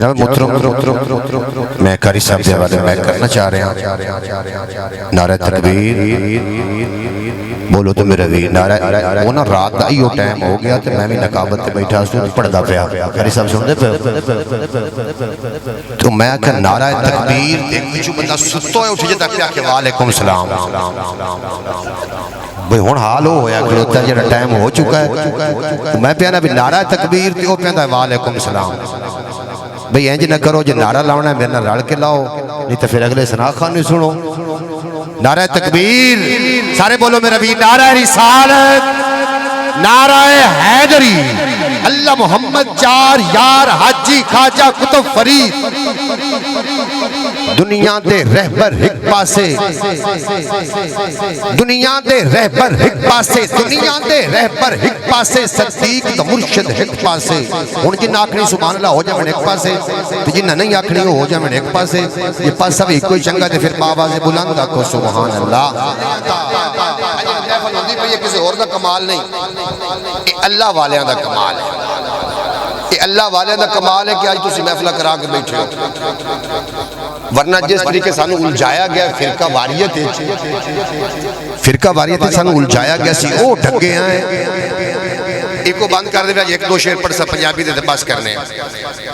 मैं कारी साहब के हवाले मैं करना चाह रहा नारा तकबीर बोलो तो मेरा वीर नारा वो ना रात का ही टाइम हो गया तो मैं भी नकाबत से बैठा पढ़ता पाया कारी साहब सुनते पे तो मैं आख्या नारा तकबीर बंदा सुतो है उठ जाता पे आखे वालेकुम सलाम भाई हुण हाल हो होया खलोता जो टाइम हो चुका है मैं पिया ना भी नारा तकबीर तो पिया वालेकुम सलाम भाई इंज न करो जो नारा लाना मेरे नाल रल के लाओ नहीं तो फिर अगले सना खान सुनो नारा तकबीर सारे बोलो मेरा भी नारा रिसालत नारा हैदरी अल्लाह मोहम्मद चार यार हाजी खाजा कुतुब फरीद दुनिया दे रहबर एक पासे दुनिया दे रहबर एक पासे दुनिया दे रहबर एक पासे सदीक द मुर्शिद एक पासे हुन जिन आखनी सुभान अल्लाह हो जावे एक पासे ते जिन नहीं आखनी हो जावे एक पासे ये पासा भी कोई चंगा ते फिर आवाज़ बुलंद आखो सुभान अल्लाह होंदी पई किसी और दा कमाल नहीं ये अल्लाह वालियां दा कमाल है ये अल्लाह वालियां दा कमाल है कि आज तुसी महफिल करा के बैठे हो वरना जिस तरीके सानू उलझाया गया फिरका वारियत सानू उलझाया गया सी ओ ढगे आए एको बंद कर दे एक दो शेर पढ़ सा पंजाबी दे बस करने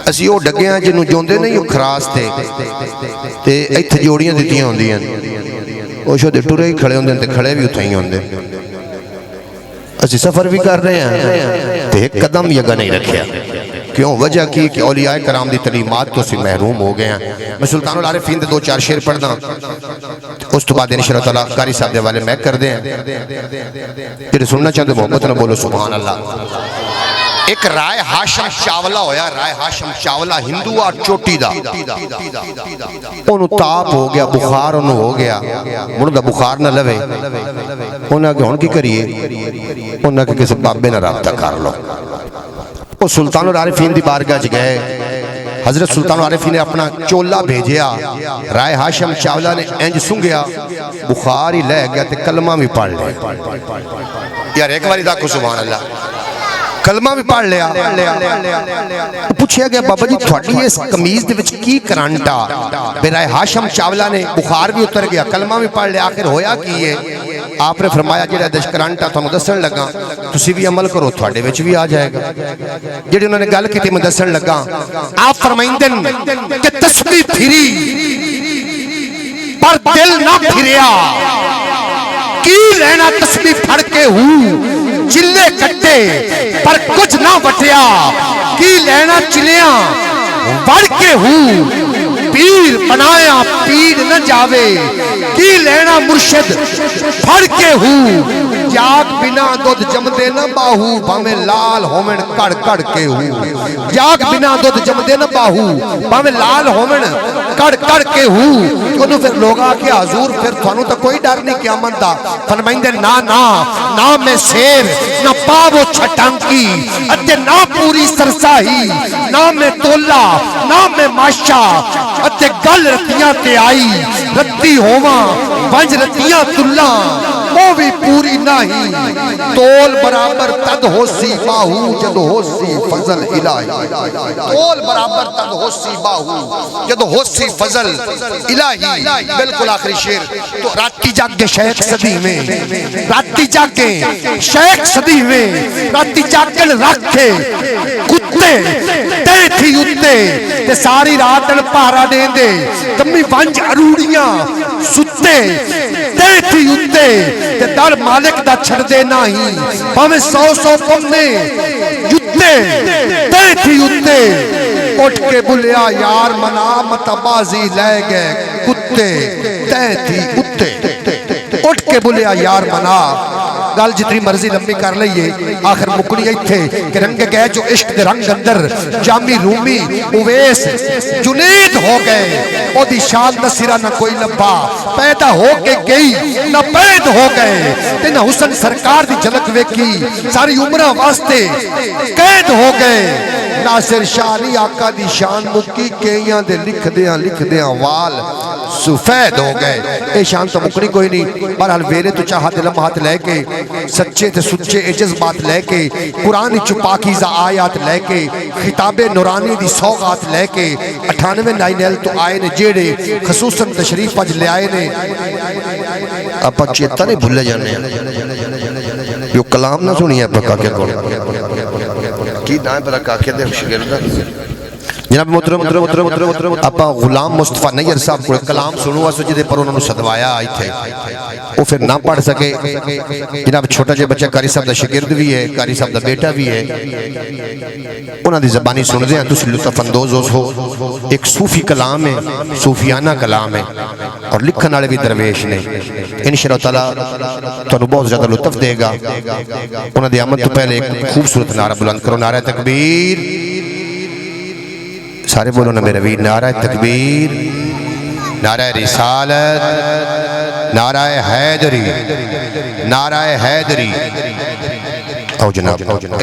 असी ओ ढगे आ जिन्नू जोंदे नहीं खरास ते इत्थे जोड़ियां दित्तियां होंदियां ओ शो दे टुरे ही खड़े होंदे ते खड़े भी उत्थे ही होंदे असी सफर भी कर रहे हैं ते एक कदम यगा नहीं रखिया क्यों वजह की कि औलिया कराम दी तलीमात तो सी महरूम हो गए हैं मैं सुल्तानुल आरिफीन दे दो चार शेर पढ़दा उस तो बाद इंशाअल्लाह ताला कारी साहब दे वाले मैं कर दे जेड़े सुनना चाहते मोहब्बत ना बोलो सुभान अल्लाह एक राय हाशम चावला होया राय हाशम चावला हिंदू आ चोटी दा ओनु ताप हो गया बुखार ओनु हो गया मुड़ दा बुखार ना लवे ओना के हुन की करिए ओना के किसी बाबे ना राब्ता कर लो वो सुल्तानुल आरिफीन दी बारगाह च गए हजरत सुल्तानुल आरिफीन ने अपना चोला भेजिया राय हाशम चावला ने इंज सूंघिया बुखार ही लै गया ते कलमा भी पढ़ लिया यार एक बारी देखो सुभान अल्लाह कलमा भी पढ़ लिया पूछा गया बाबा जी थोड़ी इस कमीज दे विच की करंट आ राय हाशम चावला ने बुखार भी उतर गया कलमा भी पढ़ लिया आखिर होया की है आपने फरमाया जेड़ा दशकरंट आ तुहानू दसन लगा तुसी भी अमल करो थोड़े विच भी आ जाएगा जेड़ी उन्होंने गल की मैं दसन लगा आप फरमाइंदे कि तस्बीह फिरी पर दिल ना फिरिया की लेना तस्बीह फड़ के हूं चिल्ले कट्टे पर कुछ ना वटिया की लेना चिलिया बढ़ के हूं पीर बनाया पीर न जावे की लेना मुर्शिद फड़ के हूं जाग बिना दूध जमदे न बाहू भावे लाल होवन कड़ कड़ के हूं जाग बिना दूध जमदे न बाहू भावे लाल होवन कड़ कड़ के हूं ओनु फिर लोग आके हुजूर फिर थानू तो कोई डर नहीं क़यामत दा फरमाइंदे ना ना ना मैं शेर ना पावो छटांकी अते ना पूरी सरसाही ना मैं तोला ना मैं माशा अते गल रतियां ते आई रत्ती होवा पंज रतियां तुल्ला वो भी पूरी नहीं तोल बराबर तद होसी बाहू जद होसी फजल इलाही तोल बराबर तद होसी बाहू जद होसी फजल इलाही बिल्कुल आखिरी शेर तो राती जागे शेख सदी में राती जागे शेख सदी में राती जागन रखे कुत्ते ते थी उत्ते ते सारी रात पहारा देंदे तम्मी वंज अरूड़ियां सुत्ते ते थी उत्ते ते दर मालिक दा छड़दे नहीं भावे 100 पन्ने जुत्ते ते थी उत्ते उठ के बुलिया यार मना मतबाजी ले गए कुत्ते ते थी उत्ते उठ के बुलिया यार मना गल जितनी मर्जी लंबी कर लीए आखिर मुकनी इत्थे कि रंग गए जो इश्क दे रंग अंदर जामी रूमी उवैस जुनेद हो गए ओदी शान दा सिरा ना कोई लब्बा पैदा हो के गई ना पैद हो गए ते ना हुसन सरकार दी झलक वेखी सारी उम्र वास्ते कैद हो गए नासिर शाह नी आका दी शान मुक्की केइयां दे लिखदियां वाल सुफैद हो गए। ये शान तो मुकनी कोई नहीं। बहरहाल वेरे तो चाहत लम्हात लैके सच्चे ते सुच्चे ए जज्बात लैके कुरान च पाकीज़ा आयात लैके खिताबे नूरानी दी सौगात लैके 98 नाइनल तो आए ने जेड़े खसूसन तशरीफ अज ले आए ने। आप चेता नहीं भुले जाने यो कलाम ना सुनिए आप काके को की नाम पता काके दे शागिर्द जनाब मोहतरम आप गुलाम मुस्तफा नैयर साहब को कलाम सुनो अस जिदे पर उन्होंने सदवाया इथे वो फिर ना पढ़ सके। जनाब छोटा जिहा बच्चा कारी साहब दा शागिर्द भी है, कारी साहब दा बेटा भी है, उन्हां दी ज़बानी सुनदे हैं तुसीं लुत्फ अंदोज़ हो। एक सूफी कलाम है, सूफियाना कलाम है और लिखण वाले भी दरवेश ने। इंशाअल्लाह ताला तुहानूं बहुत ज़्यादा लुत्फ देगा। उन्हां दी आमद तो पहले एक खूबसूरत नारा बुलंद करो, नारा तकबीर। सारे बोलो ना मेरे वीर, नारा तकबीर, नारा रिसालत, नारा हैदरी, नारा हैदरी। आओ जनाब, आओ जनाब,